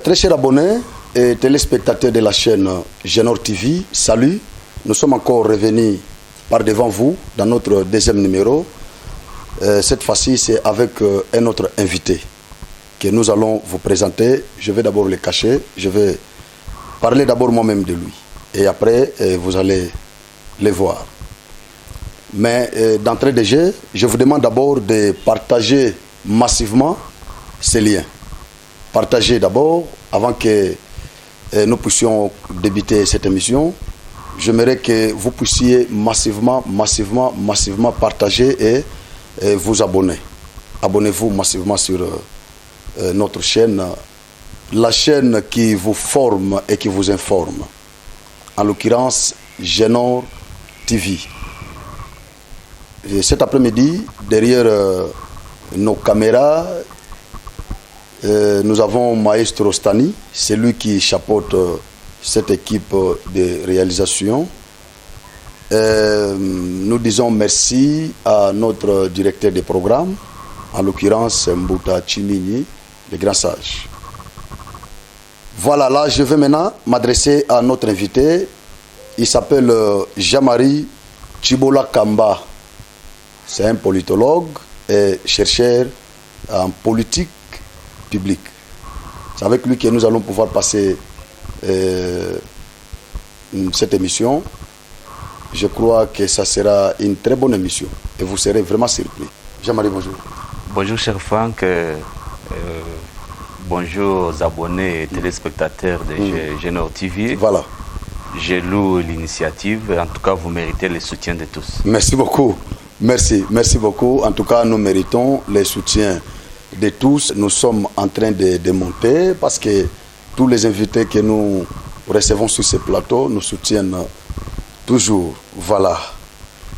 Très chers abonnés et téléspectateurs de la chaîne Génor TV, salut. Nous sommes encore revenus par devant vous dans notre deuxième numéro. Cette fois-ci, c'est avec un autre invité que nous allons vous présenter. Je vais d'abord le cacher. Je vais parler d'abord moi-même de lui. Et après, vous allez le voir. Mais d'entrée de jeu, je vous demande d'abord de partager massivement ces liens. Partagez d'abord, avant que nous puissions débuter cette émission. J'aimerais que vous puissiez massivement partager et vous abonner. Abonnez-vous massivement sur notre chaîne, la chaîne qui vous forme et qui vous informe. En l'occurrence, Génor TV. Et cet après-midi, derrière nos caméras, nous avons Maestro Stani, c'est lui qui chapeaute cette équipe de réalisation. Nous disons merci à notre directeur des programmes, en l'occurrence Mbouta Chimini, le grand sage. Voilà, là je vais maintenant m'adresser à notre invité. Il s'appelle Jean-Marie Chibola Kamba. C'est un politologue et chercheur en politique publique. C'est avec lui que nous allons pouvoir passer cette émission. Je crois que ça sera une très bonne émission et vous serez vraiment surpris. Jean-Marie, bonjour. Bonjour cher Franck, bonjour aux abonnés et téléspectateurs de Génor TV. Voilà. Je loue l'initiative, en tout cas vous méritez le soutien de tous. Merci beaucoup, merci beaucoup. En tout cas nous méritons le soutien de tous. Nous sommes en train de monter parce que tous les invités que nous recevons sur ce plateau nous soutiennent toujours. Voilà.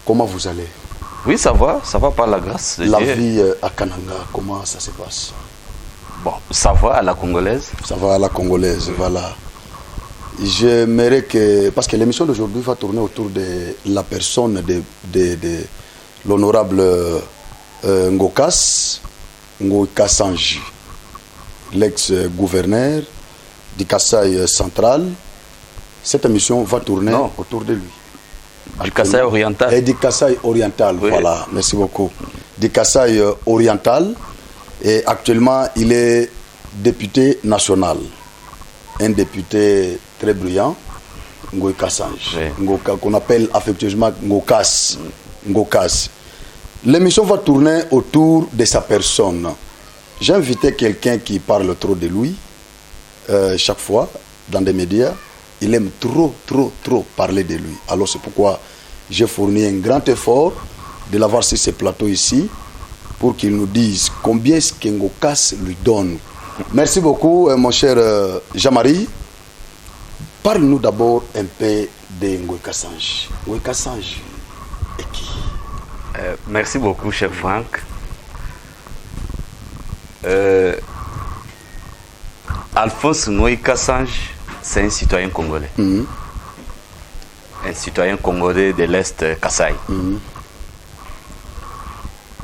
Comment vous allez? Oui, ça va par la grâce de Dieu. La vie à Kananga, comment ça se passe? Bon, ça va à la congolaise. Ça va à la congolaise, voilà. J'aimerais que, parce que l'émission d'aujourd'hui va tourner autour de la personne de l'honorable Ngokas Sanji, l'ex-gouverneur du Kasaï central. Cette émission va tourner autour de lui. Du Kasaï oriental. Et du Kasaï oriental, oui. Voilà, merci beaucoup. Du Kasaï oriental. Et actuellement, il est député national. Un député très brillant, Ngoka Sanji, oui. Qu'on appelle affectueusement Ngokas. L'émission va tourner autour de sa personne. J'ai invité quelqu'un qui parle trop de lui, chaque fois, dans des médias. Il aime trop parler de lui. Alors c'est pourquoi j'ai fourni un grand effort de l'avoir sur ce plateau ici, pour qu'il nous dise combien est-ce que Ngokas lui donne. Merci beaucoup, mon cher Jean-Marie. Parle-nous d'abord un peu de Ngoka Sanji. Ngoka Sanji est qui? Merci beaucoup, cher Franck. Alphonse Ngoka Sanji, c'est un citoyen congolais. Un citoyen congolais de l'Est Kasaï.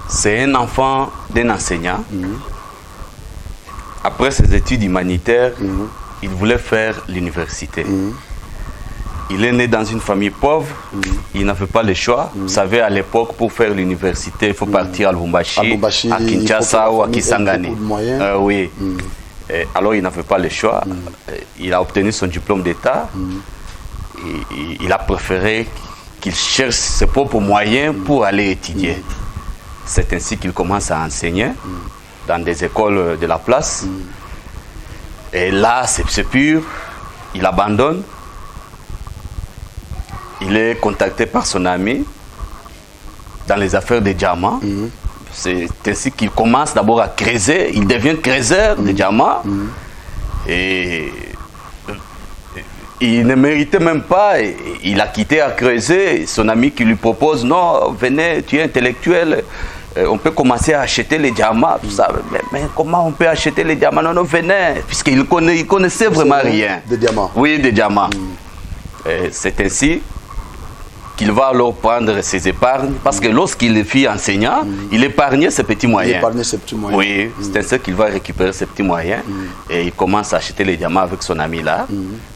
C'est un enfant d'un enseignant. Après ses études humanitaires, il voulait faire l'université. Il est né dans une famille pauvre, il n'avait pas le choix. Vous savez, à l'époque, pour faire l'université, il faut partir à Lubumbashi, à Kinshasa ou à Kisangani. Oui. Alors, il n'avait pas le choix. Il a obtenu son diplôme d'État. Il a préféré qu'il cherche ses propres moyens pour aller étudier. C'est ainsi qu'il commence à enseigner dans des écoles de la place. Et là, c'est pur. Il abandonne. Il est contacté par son ami dans les affaires des diamants. C'est ainsi qu'il commence d'abord à creuser. Il devient creuseur de diamants. Et il ne méritait même pas. Il a quitté à creuser. Son ami qui lui propose, non, venez, tu es intellectuel. On peut commencer à acheter les diamants, tout ça. Mais comment on peut acheter les diamants? Non, venez. Puisqu'il connaissait vraiment rien. Des diamants. Oui, des diamants. C'est ainsi qu'il va alors prendre ses épargnes, parce que lorsqu'il fut enseignant, il épargnait ses petits moyens. Il épargnait ses petits moyens. Oui, c'est ainsi qu'il va récupérer ses petits moyens et il commence à acheter les diamants avec son ami là.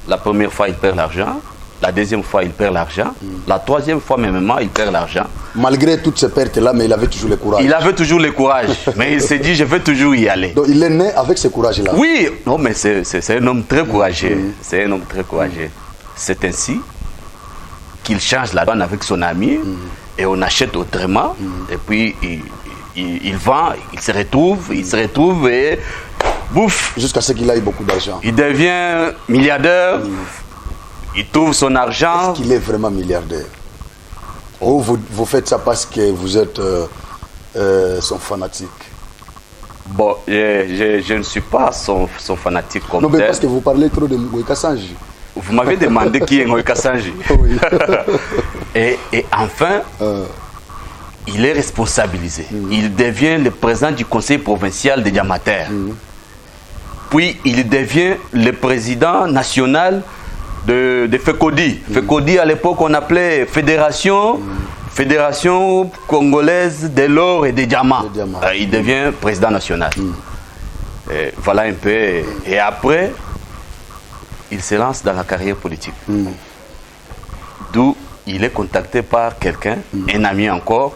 La première fois, il perd l'argent. La deuxième fois, il perd l'argent. La troisième fois, même, il perd l'argent. Malgré toutes ces pertes-là, mais il avait toujours le courage. Il avait toujours le courage, mais il s'est dit, je vais toujours y aller. Donc il est né avec ce courage-là. Oui, non, mais c'est un homme très courageux. C'est un homme très courageux. C'est ainsi qu'il change la donne avec son ami et on achète autrement. Et puis il vend, il se retrouve et bouffe. Jusqu'à ce qu'il ait beaucoup d'argent. Il devient milliardaire, il trouve son argent. Est-ce qu'il est vraiment milliardaire? Ou vous faites ça parce que vous êtes son fanatique? Bon, je ne suis pas son fanatique comme non, mais tel. parce que vous parlez trop de Ngoï Kassanji. Vous m'avez demandé qui est Ngoï Kassanji. Oui. et enfin, il est responsabilisé. Il devient le président du conseil provincial des diamantaires. Puis il devient le président national de FECODI. FECODI, à l'époque, on appelait Fédération congolaise de l'or et des diamants. Il devient président national. Et voilà un peu. Et après, il se lance dans la carrière politique. D'où il est contacté par quelqu'un, un ami encore.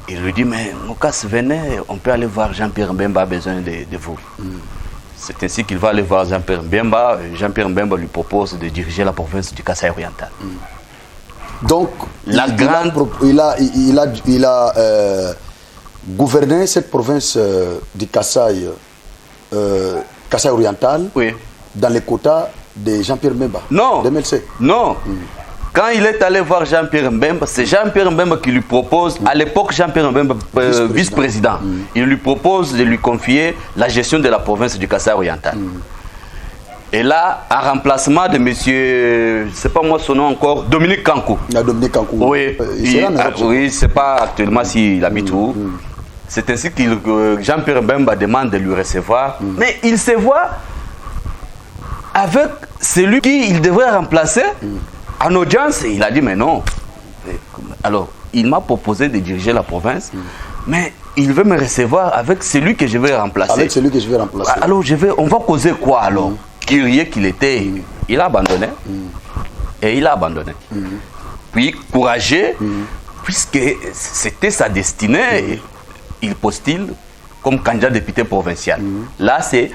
Il lui dit, mais Mokas, venez, on peut aller voir Jean-Pierre Mbemba a besoin de vous. C'est ainsi qu'il va aller voir Jean-Pierre Mbemba. Jean-Pierre Mbemba lui propose de diriger la province du Kasaï oriental. Donc, il a gouverné cette province du Kasaï oriental dans les quotas de Jean-Pierre Mbemba. Non. De MLC. Non. Quand il est allé voir Jean-Pierre Mbemba, c'est Jean-Pierre Mbemba qui lui propose, à l'époque Jean-Pierre Mbemba, vice-président, il lui propose de lui confier la gestion de la province du Kasaï oriental. Et là, en remplacement de monsieur, c'est pas moi son nom encore, Dominique Kankou. Dominique Kankou. Oui, oui, c'est pas actuellement s'il habite où. C'est ainsi que Jean-Pierre Mbemba demande de lui recevoir. Mais il se voit avec celui qu'il devrait remplacer. En audience, il a dit, mais non. Alors, il m'a proposé de diriger la province, mais il veut me recevoir avec celui que je vais remplacer. Avec celui que je vais remplacer. Alors, on va causer quoi alors? Curieux qu'il était, il a abandonné. Et il a abandonné. Puis, courageux, puisque c'était sa destinée, il postule comme candidat député provincial. Là, c'est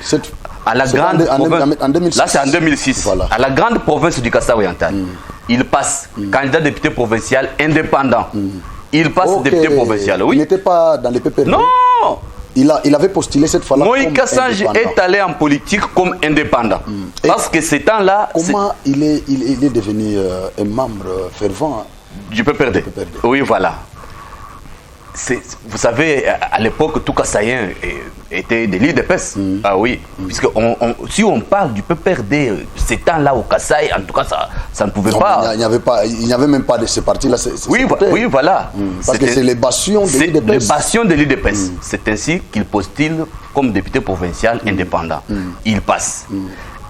à la grande province. En 2006. Là, c'est en 2006. Voilà. À la grande province du Kasaï oriental. Il passe candidat député provincial indépendant. Il passe député provincial. Oui. Il n'était pas dans les PPRD. Non. Il avait postulé cette fois-là. Moïse Kassanji est allé en politique comme indépendant. Parce que ces temps-là. Comment il est devenu un membre fervent du PPRD. Oui, voilà. Vous savez, à l'époque, tout Kassaïen était des l'UDPS. Ah oui, puisque si on parle du PPRD, ces temps-là au Kasaï, en tout cas, ça ne pouvait pas. Il n'y avait même pas de ces partis-là. Oui, voilà. Parce que c'est les bastions de l'UDPS. Les bastions de l'UDPS. C'est ainsi qu'il postule comme député provincial indépendant. Il passe.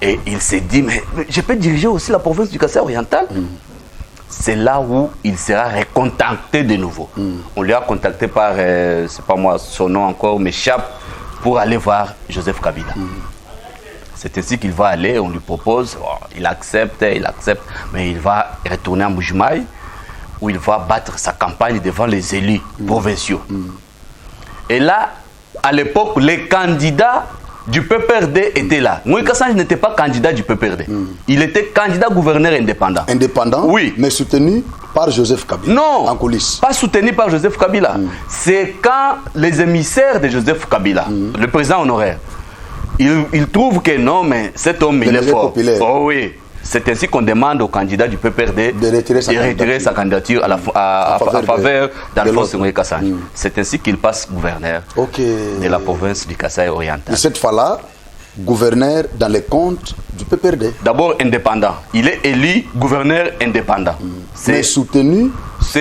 Et il s'est dit, mais je peux diriger aussi la province du Kasaï oriental. C'est là où il sera recontacté de nouveau. On lui a contacté par, c'est pas moi, son nom encore m'échappe, pour aller voir Joseph Kabila. C'est ainsi qu'il va aller, on lui propose, il accepte, mais il va retourner à Mbujimaï, où il va battre sa campagne devant les élus provinciaux. Et là, à l'époque, les candidats du PPRD était là. Moïse Kassanji n'était pas candidat du PPRD. Il était candidat gouverneur indépendant. Indépendant? Oui. Mais soutenu par Joseph Kabila? Non. En coulisses? Pas soutenu par Joseph Kabila. C'est quand les émissaires de Joseph Kabila, le président honoraire, ils trouvent que non, mais cet homme, il est fort. Populaire. Oh oui. C'est ainsi qu'on demande au candidat du PPRD de retirer sa candidature à faveur d'Alphonse Moïse Kassanji. C'est ainsi qu'il passe gouverneur de la province du Kasaï oriental. Et cette fois-là, gouverneur dans les comptes du PPRD. D'abord indépendant. Il est élu gouverneur indépendant. Mais soutenu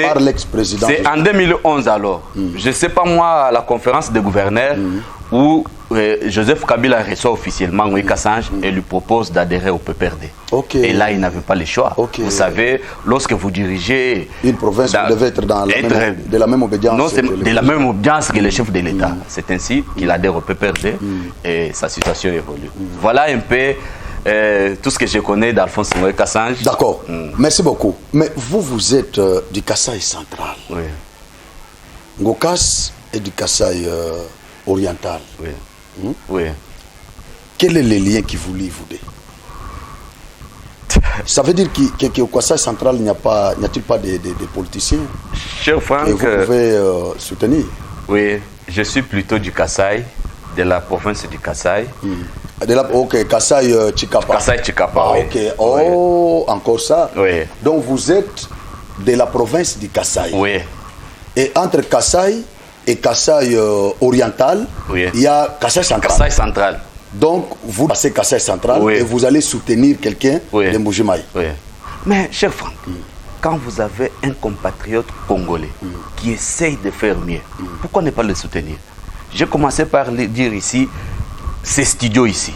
par l'ex-président. C'est en 2011 alors. Je ne sais pas moi, à la conférence des gouverneurs, où Joseph Kabila reçoit officiellement Moïse Kassange et lui propose d'adhérer au PPRD. Et là, il n'avait pas le choix. Vous savez, lorsque vous dirigez... Une province, vous devez être de la même obédience. Non, c'est de la même obédience que le chef de l'État. C'est ainsi qu'il adhère au PPRD et sa situation évolue. Voilà un peu tout ce que je connais d'Alphonse Moïse Kassange. D'accord. Merci beaucoup. Mais vous êtes du Kasaï central. Oui. Ngokas est du Kasaï oriental. Oui. Oui. Quel est le lien qui vous lie, vous deux? Ça veut dire qu'au Kasaï central, il n'y a-t-il pas de politiciens? Cher Franck, et vous pouvez soutenir? Oui, je suis plutôt du Kasaï, de la province du Kasaï. Ok, Kasaï Chikapa. Kasaï Chikapa, oui. Ok, oh, oui. Encore ça. Oui. Donc vous êtes de la province du Kasaï. Oui. Et entre Kasaï et Kasaï oriental, oui. Il y a Kasaï central. Kasaï central. Donc vous passez Kasaï central, oui. Et vous allez soutenir quelqu'un de Mbuji-Mayi. Oui. Mais cher Franck, quand vous avez un compatriote congolais qui essaye de faire mieux, pourquoi ne pas le soutenir? J'ai commencé par le dire ici, c'est studio ici.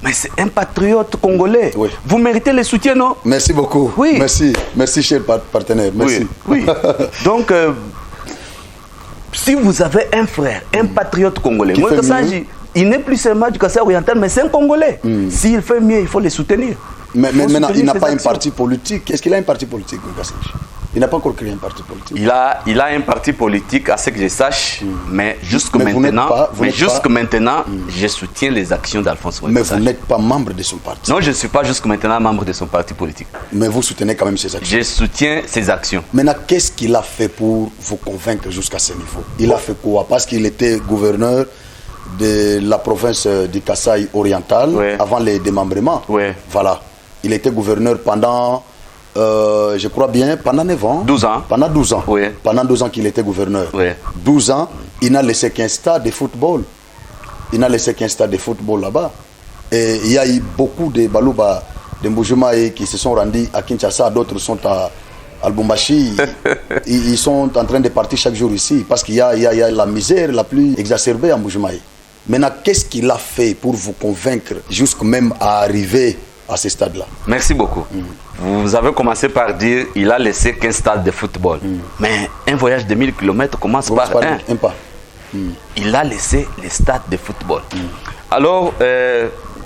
Mais c'est un patriote congolais. Oui. Vous méritez le soutien, non? Merci beaucoup. Oui. Merci cher partenaire. Merci. Oui. Oui. Donc, si vous avez un frère, un patriote congolais, moi, il n'est plus seulement du Kasaï oriental, mais c'est un Congolais. S'il fait mieux, il faut le soutenir. Mais maintenant, il n'a pas un parti politique. Est-ce qu'il a un parti politique, Kassange? Il n'a pas encore créé un parti politique. Il a un parti politique, à ce que je sache, mais jusque maintenant, je soutiens les actions d'Alphonse Moïse Kassange. Mais vous n'êtes pas membre de son parti. Non, je ne suis pas jusque maintenant membre de son parti politique. Mais vous soutenez quand même ses actions. Je soutiens ses actions. Maintenant, qu'est-ce qu'il a fait pour vous convaincre jusqu'à ce niveau? Il a fait quoi? Parce qu'il était gouverneur de la province du Kasaï oriental avant les démembrements. Voilà. Il était gouverneur pendant... je crois bien, pendant 9 ans. 12 ans. Pendant 12 ans. Oui. Pendant 12 ans qu'il était gouverneur. 12 ans, il n'a laissé qu'un stade de football. Il n'a laissé qu'un stade de football là-bas. Et il y a eu beaucoup de Balouba, de Mbuji-Mayi qui se sont rendus à Kinshasa, d'autres sont à Lubumbashi. Ils sont en train de partir chaque jour ici parce qu'il y a la misère la plus exacerbée à Mbuji-Mayi. Maintenant, qu'est-ce qu'il a fait pour vous convaincre jusqu'à même à arriver à ce stade-là? Merci beaucoup. Vous avez commencé par dire qu'il a laissé qu'un stade de football. Mais un voyage de 1000 km commence par un pas. Il a laissé les stades de football. Alors,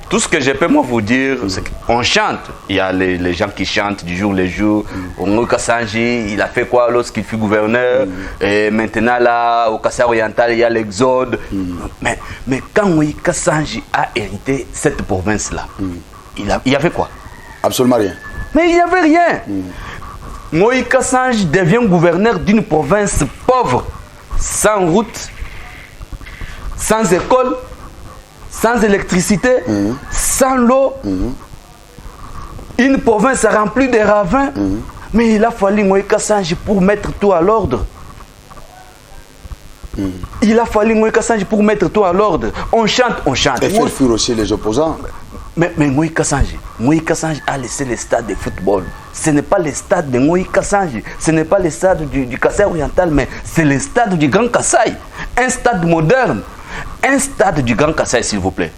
tout ce que je peux moi vous dire, c'est qu'on chante. Il y a les gens qui chantent du jour le jour. Moïse Kassange, il a fait quoi lorsqu'il fut gouverneur? Et maintenant, là, au Kasaï oriental, il y a l'exode. Mais quand Moïse Kassange a hérité cette province-là, il y avait quoi? Absolument rien. Mais il n'y avait rien. Moïse Kassange devient gouverneur d'une province pauvre, sans route, sans école, sans électricité, sans l'eau. Une province remplie de ravins. Mais il a fallu Moïse Kassange pour mettre tout à l'ordre. Il a fallu Moïse Kassange pour mettre tout à l'ordre. On chante. Et faire fuir aussi les opposants. Mais Moïse Kassange a laissé le stade de football. Ce n'est pas le stade de Moïse Kassange, ce n'est pas le stade du Kasaï oriental, mais c'est le stade du Grand Kasaï. Un stade moderne, un stade du Grand Kasaï, s'il vous plaît.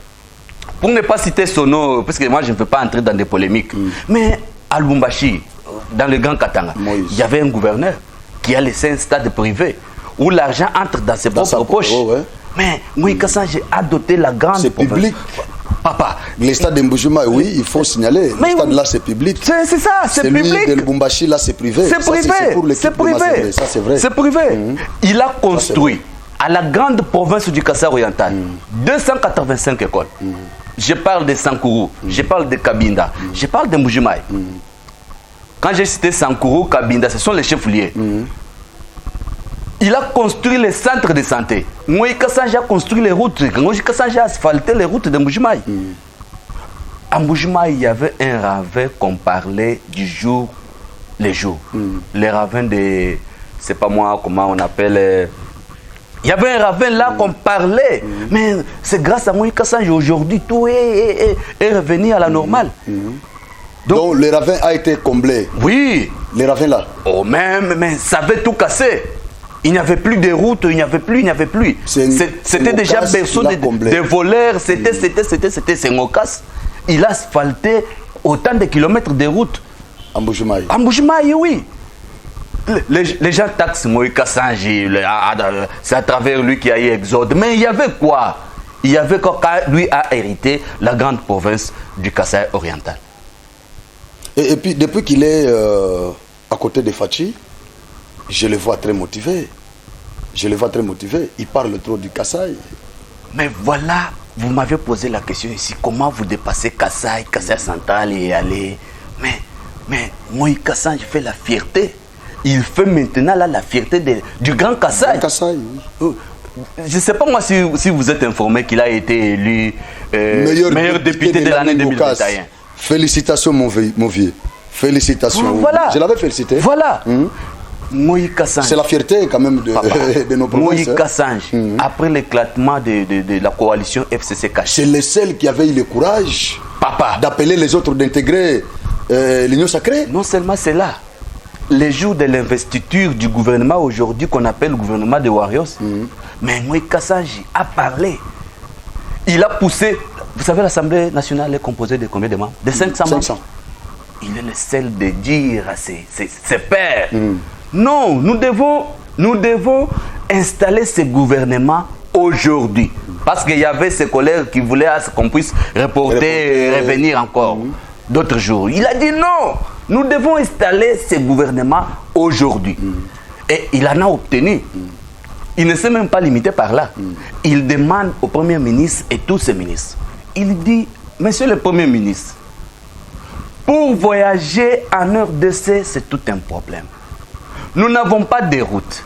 Pour ne pas citer son nom, parce que moi je ne peux pas entrer dans des polémiques, mais à Lubumbashi, dans le Grand Katanga, il y avait un gouverneur qui a laissé un stade privé où l'argent entre dans ses propres poches. Mais Moïse Kassange a doté la grande province. C'est public. Papa. Le stade de Mbuji-Mayi, oui, il faut signaler. Le stade là, c'est public. C'est ça, c'est public. Celui de Lubumbashi, là, c'est privé. C'est privé. C'est privé. Ça, c'est vrai. C'est privé. Il a construit à la grande province du Kasaï oriental 285 écoles. Je parle de Sankourou, je parle de Kabinda, je parle de Mbuji-Mayi. Quand j'ai cité Sankourou, Kabinda, ce sont les chefs-lieux. Il a construit les centres de santé. Moïse Kassange a construit les routes. Moïse Kassange a asphalté les routes de Mbuji-Mayi. À Mbuji-Mayi, il y avait un ravin qu'on parlait du jour les jours. Les ravins de... C'est pas moi comment on appelle... Il y avait un ravin là qu'on parlait. Mais c'est grâce à Moïse Kassange aujourd'hui, tout est revenu à la normale. Donc le ravin a été comblé. Oui. Les ravins là. Oh mais ça avait tout cassé. Il n'y avait plus de routes, il n'y avait plus. C'était déjà berceau des voleurs, c'était Sengokas. Il a asphalté autant de kilomètres de routes. Amboujimaï, oui. Les gens taxent Moïse Kassanji, c'est à travers lui qu'il y a eu Exode. Mais il y avait quoi? Il y avait quand lui a hérité la grande province du Kasaï oriental. Et puis, depuis qu'il est à côté de Fachi, je le vois très motivé. Il parle trop du Kasaï. Mais voilà, vous m'avez posé la question ici. Comment vous dépassez Kasaï central et aller? Mais Moïse Kassanji fait la fierté. Il fait maintenant là, la fierté du Grand Kasaï. Oui. Je ne sais pas moi si vous êtes informé qu'il a été élu meilleur député de l'année 2021. Félicitations mon vieux. Félicitations. Voilà. Je l'avais félicité. Voilà. Moïse Kassanji. C'est la fierté quand même de nos provinces. Moïse Kassanji, après l'éclatement de la coalition FCC Caché. C'est le seul qui avait eu le courage d'appeler les autres d'intégrer l'Union sacrée. Non seulement c'est là. Les jours de l'investiture du gouvernement aujourd'hui qu'on appelle le gouvernement de Warriors, mais Moïse Kassanji a parlé. Il a poussé. Vous savez, l'Assemblée nationale est composée de combien de membres? De 500 membres. Il est le seul de dire à ses pairs, non, nous devons installer ce gouvernement aujourd'hui. Parce qu'il y avait ces collègues qui voulaient qu'on puisse reporter et revenir encore d'autres jours. Il a dit non, nous devons installer ce gouvernement aujourd'hui. Et il en a obtenu. Il ne s'est même pas limité par là. Il demande au Premier ministre et tous ses ministres. Il dit, Monsieur le Premier ministre, pour voyager en RDC, c'est tout un problème. Nous n'avons pas de route.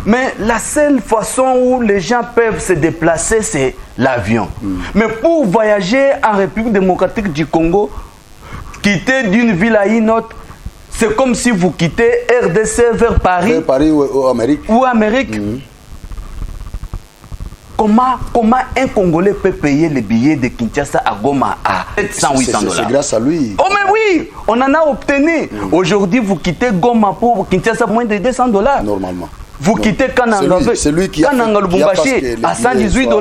Mais la seule façon où les gens peuvent se déplacer, c'est l'avion. Mais pour voyager en République démocratique du Congo, quitter d'une ville à une autre, c'est comme si vous quittez RDC vers Paris. Vers Paris ou Amérique. Ou Amérique. Comment un Congolais peut payer les billets de Kinshasa à Goma à 700-800 $? C'est grâce à lui. Oh mais oui, on en a obtenu. Aujourd'hui, vous quittez Goma pour Kinshasa moins de 200 $. Normalement. Vous quittez Kananga Lubumbashi à 118 $.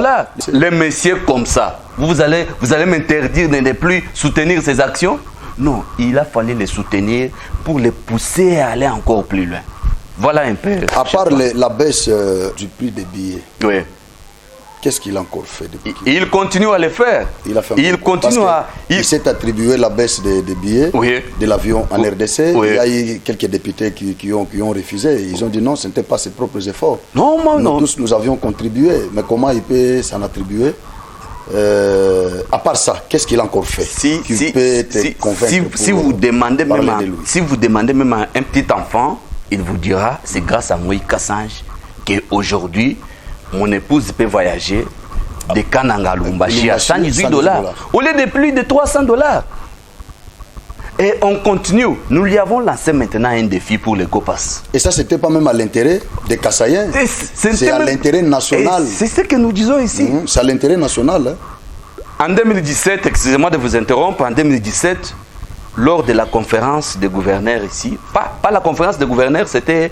Les messieurs comme ça, vous allez m'interdire de ne plus soutenir ces actions? Non, il a fallu les soutenir pour les pousser à aller encore plus loin. Voilà un peu. À part la baisse du prix des billets. Oui. Qu'est-ce qu'il a encore fait depuis? Il continue à le faire. Il s'est attribué la baisse des billets de l'avion en RDC. Il y a eu quelques députés qui ont refusé. Ils ont dit non, ce n'était pas ses propres efforts. Non. Tous nous avions contribué. Mais comment il peut s'en attribuer? À part ça, qu'est-ce qu'il a encore fait? Si vous demandez même à un petit enfant, il vous dira c'est grâce à Moïse Kassanji qu'aujourd'hui mon épouse peut voyager de Kananga Lubumbashi à 118 $, au lieu de plus de 300 $. Et on continue. Nous lui avons lancé maintenant un défi pour les Gopas. Et ça, c'était pas même à l'intérêt des Kassaïens. C'est à l'intérêt national. C'est ce que nous disons ici. C'est à l'intérêt national. En 2017, excusez-moi de vous interrompre, en 2017, lors de la conférence des gouverneurs ici, pas la conférence des gouverneurs, c'était...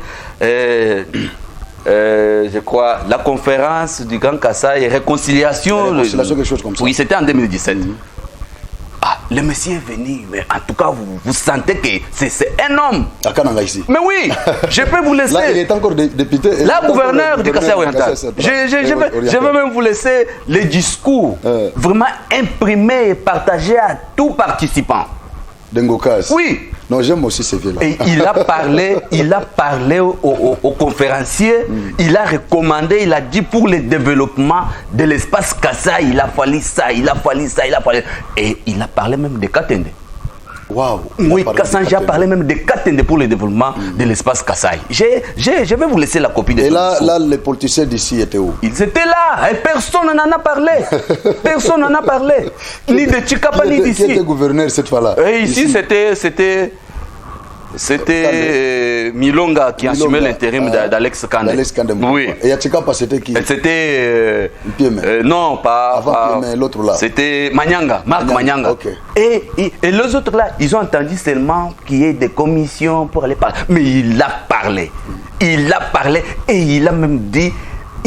je crois, la conférence du Grand Kasaï, réconciliation. Quelque chose comme ça. Oui, c'était en 2017. Le monsieur est venu, mais en tout cas, vous sentez que c'est un homme. À Kananga ici. Mais oui, je peux vous laisser. Là, il est encore député. Là, gouverneur du Kasaï oriental. Je vais même vous laisser les discours vraiment imprimés et partagés à tout participant. Dengokas. Oui. Non, j'aime aussi ces vieux-là. Et il a parlé aux conférenciers, il a recommandé, il a dit pour le développement de l'espace Kasaï, il a fallu ça. Et il a parlé même de Katende. Waouh. Oui, Kassanji a parlé même de Katende pour le développement de l'espace Kasaï. Je vais vous laisser la copie de Et là, les politiciens d'ici étaient où? Ils étaient là, et personne n'en a parlé. Personne n'en a parlé. Ni de Chikapa, ni d'ici. Qui était gouverneur cette fois-là? Et ici, c'était C'était Milonga qui assumait l'intérim d'Alex Kandé. Oui. Et Yachikapa, c'était qui? C'était... non, pas l'autre là. C'était Manyanga, Marc Manyanga. Okay. Et les autres là, ils ont entendu seulement qu'il y ait des commissions pour aller parler. Mais il a parlé. Il a parlé et il a même dit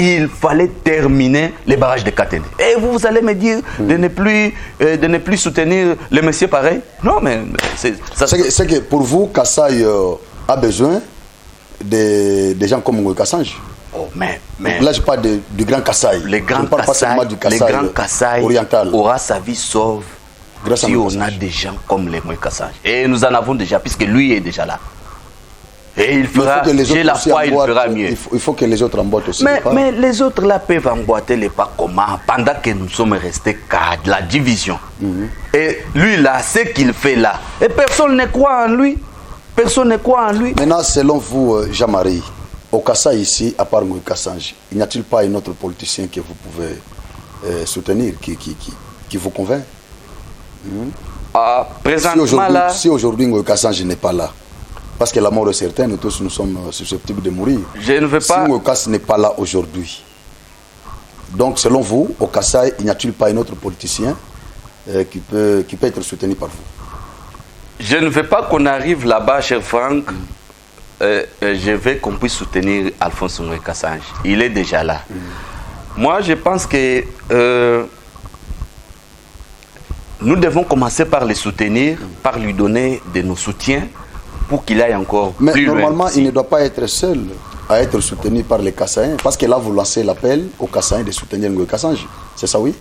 il fallait terminer les barrages de Katende. Et vous allez me dire de ne plus soutenir les messieurs pareils? Non, mais c'est que pour vous, Kassai a besoin des gens comme Ngoï Kassange. Oh, mais là, je parle du grand Kassai. Le grand Kassai oriental aura sa vie sauve si on a des gens comme les Ngoï Kassange. Et nous en avons déjà, puisque lui est déjà là. Et il fera, j'ai la foi, il fera mieux. Il faut que les autres emboîtent aussi. Mais les autres là peuvent emboîter les pas comment pendant que nous sommes restés qu'à la division. Et lui là, ce qu'il fait là, et personne ne croit en lui. Personne ne croit en lui. Maintenant, selon vous, Jean-Marie, au Kassai ici, à part Ngoï Kassange, n'y a-t-il pas un autre politicien que vous pouvez soutenir, qui vous convainc? Présentement là... Si aujourd'hui Ngoï Kassange n'est pas là, parce que la mort est certaine, nous tous nous sommes susceptibles de mourir. Je ne veux pas... Si Ngoï Kassange n'est pas là aujourd'hui, donc selon vous, au Kassai, n'y a-t-il pas un autre politicien qui peut être soutenu par vous? Je ne veux pas qu'on arrive là-bas, cher Franck. Je veux qu'on puisse soutenir Alphonse Ngoï Kassange. Il est déjà là. Moi, je pense que nous devons commencer par le soutenir, par lui donner de nos soutiens pour qu'il aille encore plus loin. Mais normalement, il ne doit pas être seul à être soutenu par les Kassaïens, parce que là, vous lancez l'appel aux Kassaïens de soutenir Ngoï Kassange. C'est ça, oui?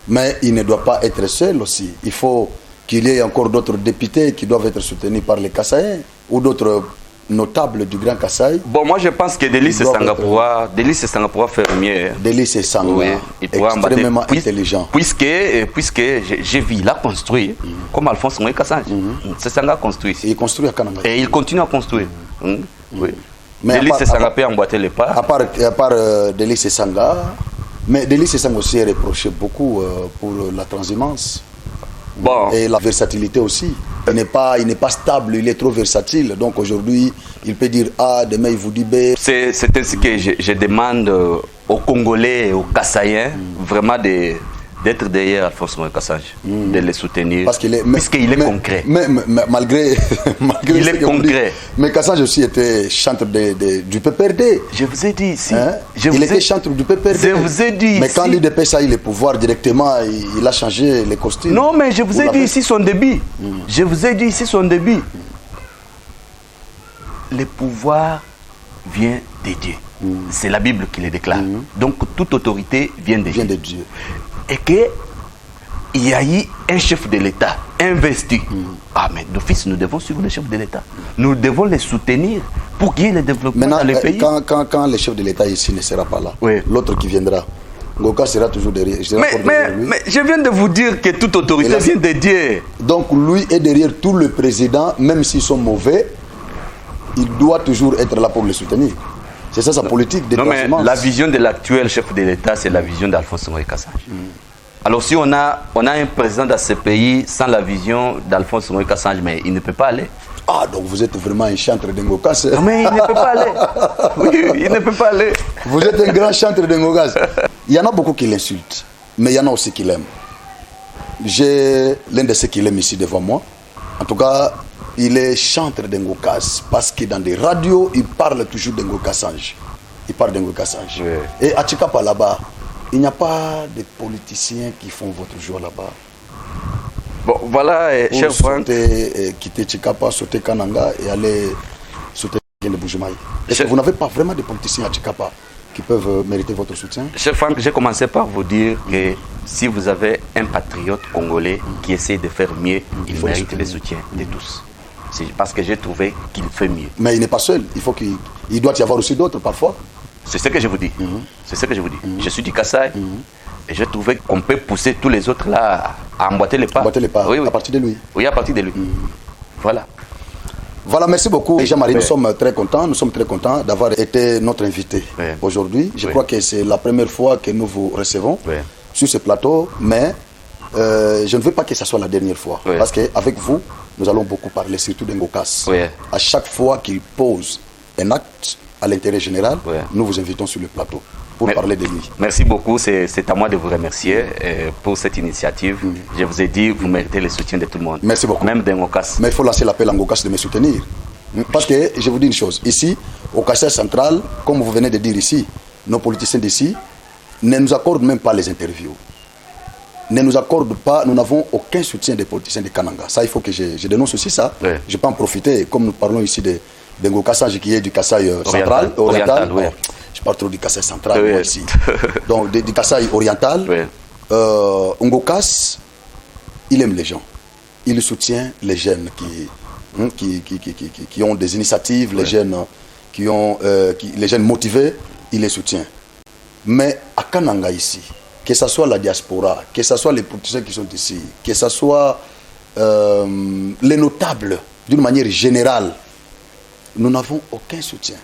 Mais il ne doit pas être seul aussi. Il faut qu'il y ait encore d'autres députés qui doivent être soutenus par les Kassaïens ou d'autres notables du Grand Kassai. Bon, moi je pense que Delis Sanga pourra faire mieux. Delis Sanga, oui, extrêmement intelligent. Puisque j'ai vu, il a construit, comme Alphonse Ngoï Kassange. Sanga a construit. Et il construit à Kananga. Et il continue à construire. Oui. Delis Sanga peut emboîter les pas. À part Delis Sanga, mais Delis Sanga aussi est reproché beaucoup pour la transhumance. Bon. Et la versatilité aussi. Il n'est pas stable, il est trop versatile. Donc aujourd'hui, il peut dire A, demain il vous dit B. C'est ainsi que je demande aux Congolais et aux Kassaïens vraiment d'être derrière Alphonse Ngoï Kassange, de les soutenir, puisqu'il est concret. Mais malgré il est concret. Mais Kassange aussi était chantre du PPRD. Je vous ai dit ici. Hein? Il était chantre du PPRD. Je vous ai dit mais ici. quand l'UDPS a eu le pouvoir directement, il a changé les costumes. Non, mais je vous ai dit ici son début. Je vous ai dit ici son début. Le pouvoir vient de Dieu. C'est la Bible qui le déclare. Donc toute autorité vient de Dieu. Et qu'il y a eu un chef de l'État investi. Ah, mais d'office, nous devons suivre le chef de l'État. Nous devons les soutenir pour qu'il y ait le développement dans le pays. Quand le chef de l'État ici ne sera pas là, l'autre qui viendra, Ngoka sera toujours derrière. Mais je viens de vous dire que toute autorité vient de Dieu. Donc lui est derrière tout le président, même s'ils sont mauvais, il doit toujours être là pour le soutenir. C'est ça sa politique de transhumance. La vision de l'actuel chef de l'État, c'est la vision d'Alphonse Ngoï Kassange. Alors si on a un président dans ce pays sans la vision d'Alphonse Ngoï Kassange, mais il ne peut pas aller. Ah, donc vous êtes vraiment un chantre de Ngoï Kassange. Mais il ne peut pas aller. Oui, il ne peut pas aller. Vous êtes un grand chantre de Ngoï Kassange. Il y en a beaucoup qui l'insultent, mais il y en a aussi qui l'aiment. J'ai l'un de ceux qui l'aiment ici devant moi. En tout cas, il est chantre de Ngoï Kassange parce que dans des radios, il parle toujours de Ngoï Kassange. Il parle de Ngoï Kassange. Oui. Et à Tchikapa là-bas, il n'y a pas de politiciens qui font votre joie là-bas. Bon, voilà, cher Franck. Quitter Tchikapa, sauter Kananga et aller sauter de Bujumaï. Est-ce que vous n'avez pas vraiment de politiciens à Tchikapa qui peuvent mériter votre soutien? Cher Franck, j'ai commencé par vous dire que si vous avez un patriote congolais qui essaie de faire mieux, il mérite le soutien de tous. C'est parce que j'ai trouvé qu'il fait mieux. Mais il n'est pas seul. Il doit y avoir aussi d'autres parfois. C'est ce que je vous dis. C'est ce que je vous dis. Je suis du Kassai et j'ai trouvé qu'on peut pousser tous les autres là à emboîter les pas. Emboîter les pas, oui, à partir de lui. Oui, à partir de lui. Voilà. Voilà, merci beaucoup. Jean-Marie, nous sommes très contents d'avoir été notre invité aujourd'hui. Je crois que c'est la première fois que nous vous recevons sur ce plateau, mais je ne veux pas que ce soit la dernière fois. Parce qu'avec vous, nous allons beaucoup parler, surtout d'Ngokas. Oui. À chaque fois qu'il pose un acte à l'intérêt général, Oui. nous vous invitons sur le plateau pour parler de lui. Merci beaucoup, c'est à moi de vous remercier pour cette initiative. Je vous ai dit, vous méritez le soutien de tout le monde. Merci beaucoup. Même d'Ngokas. Mais il faut lancer l'appel à Ngokas de me soutenir. Parce que, je vous dis une chose, ici, au Kassai central, comme vous venez de dire ici, nos politiciens d'ici ne nous accordent même pas les interviews. Ne nous accordent pas, nous n'avons aucun soutien des politiciens de Kananga. Ça, il faut que je dénonce aussi ça. Oui. Je peux en profiter, comme nous parlons ici de Ngokas qui est du Kassai central, oriental. Oui. Je parle trop du Kassai central, Oui. moi, ici. Donc, du Kassai oriental, Oui. Ngokas, il aime les gens. Il soutient les jeunes qui ont des initiatives, les jeunes les jeunes motivés, il les soutient. Mais à Kananga ici, que ce soit la diaspora, que ce soit les politiciens qui sont ici, que ce soit les notables, d'une manière générale, nous n'avons aucun soutien.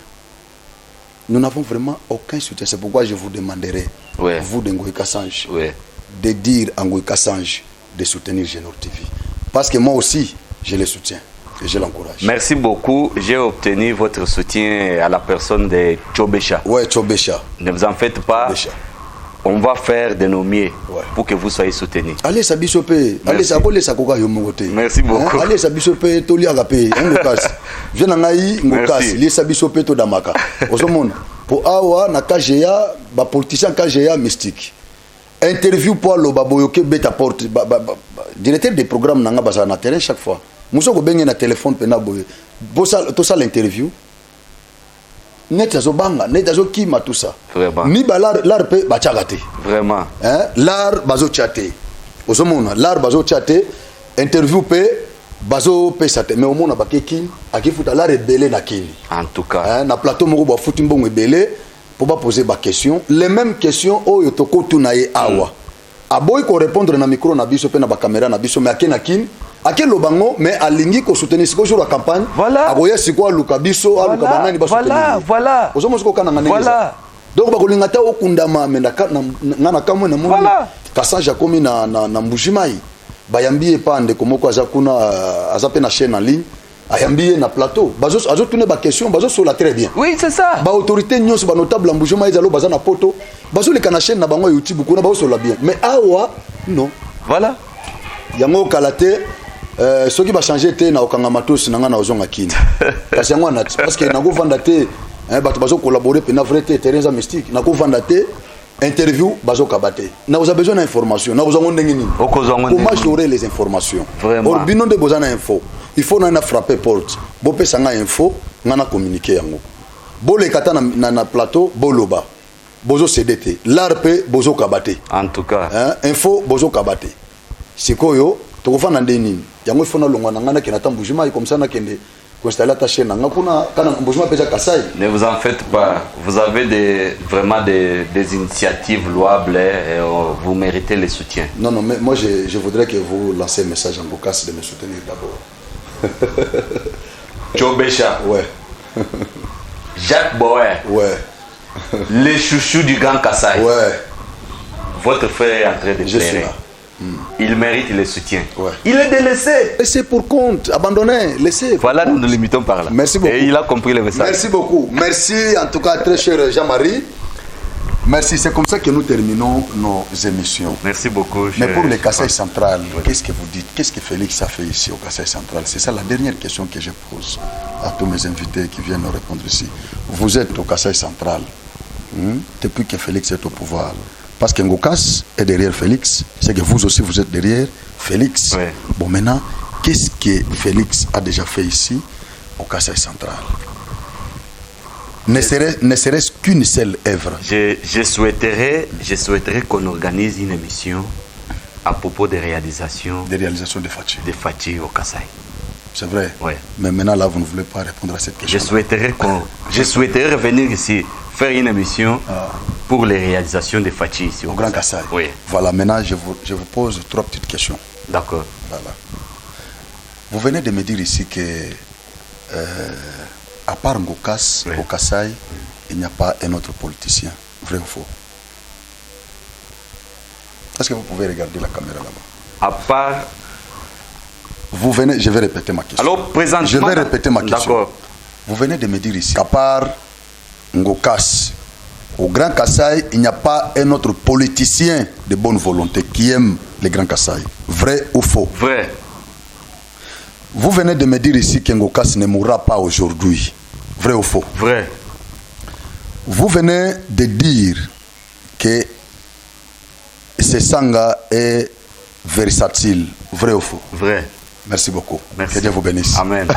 Nous n'avons vraiment aucun soutien. C'est pourquoi je vous demanderai, vous de Ngoïka Sange, de dire à Ngoïka Sange de soutenir Genor TV. Parce que moi aussi, je le soutiens et je l'encourage. Merci beaucoup. J'ai obtenu votre soutien à la personne de Tchobécha. Oui, Tchobécha. Ne vous en faites pas. Tchobécha. On va faire de nos mieux pour que vous soyez soutenus. Allez, Sabisopé. Allez, Sabole Sakoka Yomogote. Merci beaucoup. Allez, Sabisopé, Toliagape. Ngokas. Vienangaï, Ngokas. Les Sabisopé, Todamaka. Osomon. Pour Awa, na KGA, ba politicien KGA mystique. Interview pour le Baboyoke Beta Porte. Directeur des programmes Nanga Baza na terrain chaque fois. Moussa ko benye na téléphone pena boye. Tout ça l'interview. Net azo banga, net azo kima tout ça. Vraiment. Ni ba l'art pe ba tchagate. Vraiment. Hein? L'art bazo tchate. Osomona, l'art bazo tchate. Interview pe bazo pe sate. Mais au monde ba kekin, akifuta l'art rebelle na kini. En tout cas. Hein? Na plateau moko ba futi mbongo rebelle pour pas poser ba question. Les mêmes questions oyo toko tunaye awa. Aboy ko répondre na micro na biso pe na ba caméra na biso mais akena kin. Akel lobango mais alingi ko soutenir siko sur la campagne. Voilà. Aboya siko aluka biso aluka banani ba soutenir. Voilà. Ozomo siko kana ngane. Voilà. Donc ba kolinga ta okundama menda ngana kamwe na moni. Kasa Jacomi na Mbujimai. Bayambi pande komoko azakuna azape na chaîne en ligne. Ayambi na plateau. Bazo tourner ba question bazo sur la très bien. Oui, c'est ça. Ba autorité nyonso ba notable Mbujimai zalo baza na poto. Bazo le kana chaîne na bango YouTube kuna bazo sur la bien. Mais awa non. Voilà. Yango kalate ceux qui va changer te na okanga matos na ngana ozonga kini parce que na go vanda te bato bazo collaborer pe na vrai te terrain mystique na go vanda te interview bazo kabate na vous avez besoin d'information na vous avez ndenge nini comment j'aurai les informations or bino de besoin d'info il faut na frapper porte bo pesa nga info ngana communiquer yango bo le kata na plateau boloba bozo cdt l'arpe bozo kabate en tout cas info bozo kabate sikoyo tokofana ndeni yango ifona longwa nangana kenata Mbujimai comme ça na kende ko installer ta chaîne nga kuna kana Mbujimai pesa Kasai. Ne vous en faites pas, vous avez vraiment des initiatives louables et vous méritez le soutien. Non mais moi je voudrais que vous lancez un message à Ngokas de me soutenir d'abord. Tchobécha. Ouais. Jacques Boer. Ouais. Les chouchous du Grand Kassai. Ouais. Votre frère est en train de pleurer. Il mérite le soutien. Ouais. Il est délaissé. Laissez pour compte, abandonné, laissez. Voilà, nous nous limitons par là. Merci beaucoup. Et il a compris le message. Merci beaucoup. Merci en tout cas, très cher Jean-Marie. Merci, c'est comme ça que nous terminons nos émissions. Merci beaucoup. Mais pour le Kassai central, qu'est-ce que vous dites? Qu'est-ce que Félix a fait ici au Kassai central? C'est ça la dernière question que je pose à tous mes invités qui viennent nous répondre ici. Vous êtes au Kassai central depuis que Félix est au pouvoir. Parce que Ngokas est derrière Félix, c'est que vous aussi vous êtes derrière Félix. Oui. Bon, maintenant, qu'est-ce que Félix a déjà fait ici au Kassai central? Ne serait-ce qu'une seule œuvre. Je souhaiterais qu'on organise une émission à propos des réalisations. Des réalisations de Fachi. De Fachi au Kassai. C'est vrai. Oui. Mais maintenant, là, vous ne voulez pas répondre à cette question. Je souhaiterais revenir ici, faire une émission pour les réalisations de Fachi ici au Grand Kassai. Oui. Voilà, maintenant, je vous pose 3 petites questions. D'accord. Voilà. Vous venez de me dire ici que, à part Ngokas, au Kassai, il n'y a pas un autre politicien. Vrai ou faux? Est-ce que vous pouvez regarder la caméra là-bas? À part... Vous venez, je vais répéter ma question. Alors, présentement... Je vais répéter ma question. D'accord. Vous venez de me dire ici qu'à part Ngokas, au Grand Kasaï, il n'y a pas un autre politicien de bonne volonté qui aime le Grand Kasaï. Vrai ou faux? Vrai. Vous venez de me dire ici que Ngokas ne mourra pas aujourd'hui. Vrai ou faux? Vrai. Vous venez de dire que ce Sanga est versatile. Vrai ou faux? Vrai. Merci beaucoup. Merci. Que Dieu vous bénisse. Amen.